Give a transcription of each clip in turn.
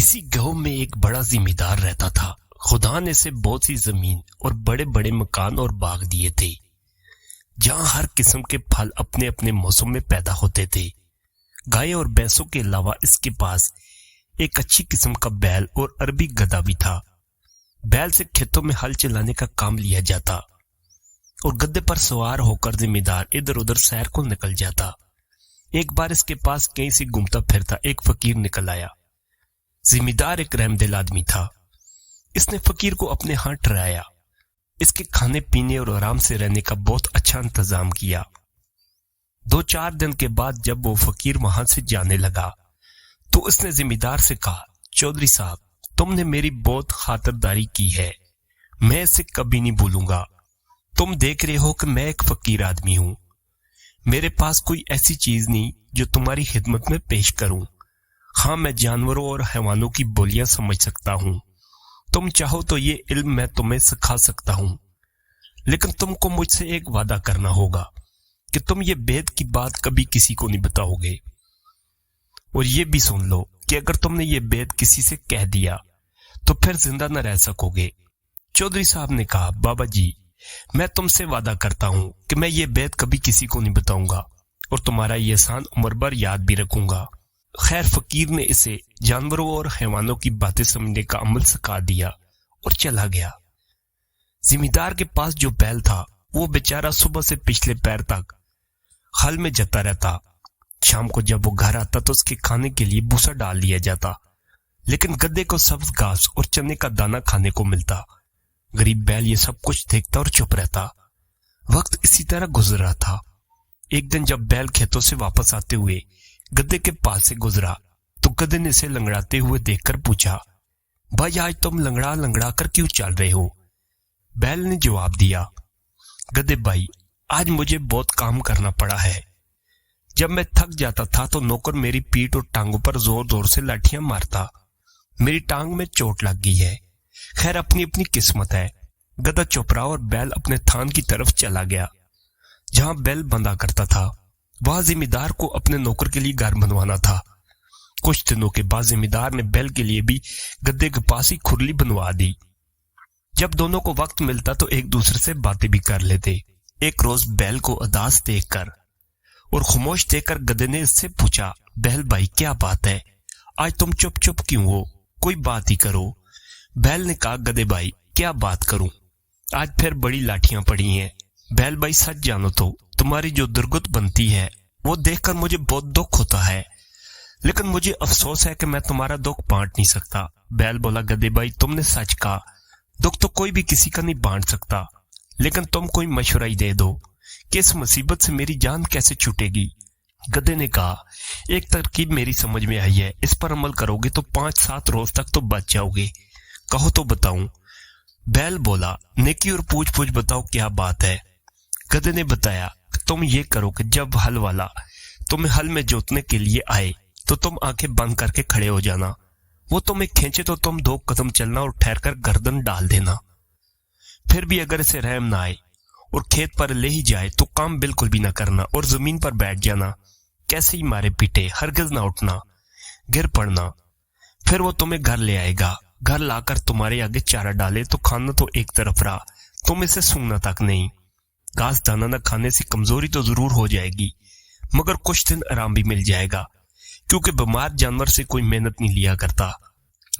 کسی گاؤں میں ایک بڑا زمیندار رہتا تھا۔ خدا نے اسے بہت سی زمین اور بڑے بڑے مکان اور باغ دیے تھے، جہاں ہر قسم کے پھل اپنے اپنے موسم میں پیدا ہوتے تھے۔ گائے اور بھینسوں کے علاوہ اس کے پاس ایک اچھی قسم کا بیل اور عربی گدھا بھی تھا۔ بیل سے کھیتوں میں ہل چلانے کا کام لیا جاتا اور گدھے پر سوار ہو کر زمیندار ادھر ادھر سیر کو نکل جاتا۔ ایک بار اس کے پاس کہیں سے گھومتا پھرتا ایک فقیر نکل آیا۔ زمیندار ایک رحم دل آدمی تھا۔ اس نے فقیر کو اپنے ہاں ٹھہرایا، اس کے کھانے پینے اور آرام سے رہنے کا بہت اچھا انتظام کیا۔ 2-4 دن کے بعد جب وہ فقیر وہاں سے جانے لگا تو اس نے زمیندار سے کہا، چودھری صاحب، تم نے میری بہت خاطرداری کی ہے، میں اسے کبھی نہیں بھولوں گا۔ تم دیکھ رہے ہو کہ میں ایک فقیر آدمی ہوں، میرے پاس کوئی ایسی چیز نہیں جو تمہاری خدمت میں پیش کروں۔ ہاں، میں جانوروں اور حیوانوں کی بولیاں سمجھ سکتا ہوں، تم چاہو تو یہ علم میں تمہیں سکھا سکتا ہوں، لیکن تم کو مجھ سے ایک وعدہ کرنا ہوگا کہ تم یہ بید کی بات کبھی کسی کو نہیں بتاؤ گے، اور یہ بھی سن لو کہ اگر تم نے یہ بید کسی سے کہہ دیا تو پھر زندہ نہ رہ سکو گے۔ چودھری صاحب نے کہا، بابا جی، میں تم سے وعدہ کرتا ہوں کہ میں یہ بید کبھی کسی کو نہیں بتاؤں گا اور تمہارا یہ احسان عمر بھر یاد بھی رکھوں گا۔ خیر، فقیر نے اسے جانوروں اور حیوانوں کی باتیں سمجھنے کا عمل سکھا دیا اور چلا گیا۔ زمیندار کے پاس جو بیل تھا وہ بیچارہ صبح سے پچھلے پیر تک ہل میں جاتا رہتا۔ شام کو جب وہ گھر آتا تو اس کے کھانے کے لیے بھوسا ڈال دیا جاتا، لیکن گدھے کو سبز گھاس اور چنے کا دانہ کھانے کو ملتا۔ غریب بیل یہ سب کچھ دیکھتا اور چپ رہتا۔ وقت اسی طرح گزر رہا تھا۔ ایک دن جب بیل کھیتوں سے واپس آتے ہوئے گدھے کے پاس سے گزرا تو گدھے نے اسے لنگڑاتے ہوئے دیکھ کر پوچھا، بھائی، آج تم لنگڑا لنگڑا کر کیوں چل رہے ہو؟ بیل نے جواب دیا، گدھے بھائی، آج مجھے بہت کام کرنا پڑا ہے۔ جب میں تھک جاتا تھا تو نوکر میری پیٹھ اور ٹانگوں پر زور زور سے لاٹھیاں مارتا، میری ٹانگ میں چوٹ لگ گئی ہے۔ خیر، اپنی اپنی قسمت ہے۔ گدھا چپ رہا اور بیل اپنے تھان کی طرف چلا گیا جہاں بیل بندھا کرتا تھا۔ وہاں زمیندار کو اپنے نوکر کے لیے گھر بنوانا تھا۔ کچھ دنوں کے بعد زمیندار نے بیل کے لیے بھی گدھے کے پاس ہی کھرلی بنوا دی۔ جب دونوں کو وقت ملتا تو ایک دوسرے سے باتیں بھی کر لیتے۔ ایک روز بیل کو اداس دیکھ کر اور خاموش دیکھ کر گدھے نے اس سے پوچھا، بیل بھائی، کیا بات ہے؟ آج تم چپ چپ کیوں ہو؟ کوئی بات ہی کرو۔ بیل نے کہا، گدھے بھائی، کیا بات کروں؟ آج پھر بڑی لاٹھیاں پڑی ہیں۔ بیل بھائی، سچ جانو تو تمہاری جو درگت بنتی ہے وہ دیکھ کر مجھے بہت دکھ ہوتا ہے، لیکن مجھے افسوس ہے کہ میں تمہارا دکھ بانٹ نہیں سکتا۔ بیل بولا، گدھے بھائی، تم نے سچ کہا، دکھ تو کوئی بھی کسی کا نہیں بانٹ سکتا، لیکن تم کوئی مشورہ ہی دے دو کہ اس مصیبت سے میری جان کیسے چھوٹے گی۔ گدھے نے کہا، ایک ترکیب میری سمجھ میں آئی ہے، اس پر عمل کرو گے تو 5-7 روز تک تو بچ جاؤ گے۔ کہو تو بتاؤں؟ بیل بولا، نیکی اور پوچھ پوچھ بتاؤ، کیا بات ہے؟ گدھے نے بتایا کہ تم یہ کرو کہ جب ہل والا تمہیں ہل میں جوتنے کے لیے آئے تو تم آنکھیں بند کر کے کھڑے ہو جانا، وہ تمہیں کھینچے تو تم 2 قدم چلنا اور ٹھہر کر گردن ڈال دینا۔ پھر بھی اگر اسے رحم نہ آئے اور کھیت پر لے ہی جائے تو کام بالکل بھی نہ کرنا اور زمین پر بیٹھ جانا، کیسے ہی مارے پیٹے، ہرگز نہ اٹھنا، گر پڑنا۔ پھر وہ تمہیں گھر لے آئے گا، گھر لا کر تمہارے آگے چارہ ڈالے تو کھانا تو ایک طرف رہا، تم اسے سونگنا تک نہیں۔ گھاس دانا نہ کھانے سے کمزوری تو ضرور ہو جائے گی، مگر کچھ دن آرام بھی مل جائے گا، کیونکہ بیمار جانور سے کوئی محنت نہیں لیا کرتا۔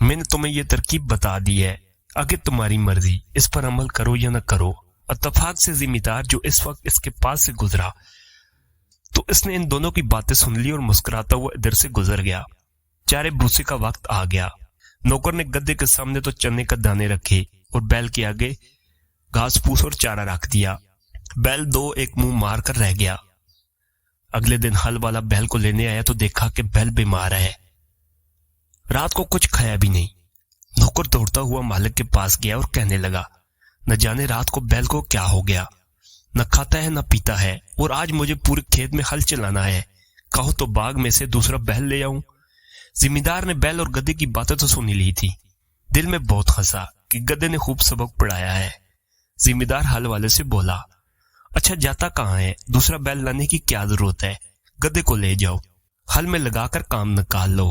میں نے تمہیں یہ ترکیب بتا دی ہے، آگے تمہاری مرضی، اس پر عمل کرو یا نہ کرو۔ اتفاق سے زمیندار جو اس وقت اس کے پاس سے گزرا تو اس نے ان دونوں کی باتیں سن لی اور مسکراتا ہوا ادھر سے گزر گیا۔ چارے بھوسے کا وقت آ گیا۔ نوکر نے گدھے کے سامنے تو چنے کا دانے رکھے اور بیل کے آگے گھاس پھوس اور چارہ رکھ دیا۔ بیل 2 ایک منہ مار کر رہ گیا۔ اگلے دن ہل والا بیل کو لینے آیا تو دیکھا کہ بیل بیمار ہے، رات کو کچھ کھایا بھی نہیں۔ نوکر دوڑتا ہوا مالک کے پاس گیا اور کہنے لگا، نہ جانے رات کو بیل کو کیا ہو گیا، نہ کھاتا ہے نہ پیتا ہے، اور آج مجھے پورے کھیت میں ہل چلانا ہے، کہو تو باغ میں سے دوسرا بیل لے آؤں۔ زمیندار نے بیل اور گدھے کی باتیں تو سنی لی تھی، دل میں بہت ہنسا کہ گدھے نے خوب سبق پڑھایا ہے۔ زمیندار ہل والے سے بولا، اچھا جاتا کہاں ہے؟ دوسرا بیل لانے کی کیا ضرورت ہے، گدھے کو لے جاؤ، ہل میں لگا کر کام نکال لو۔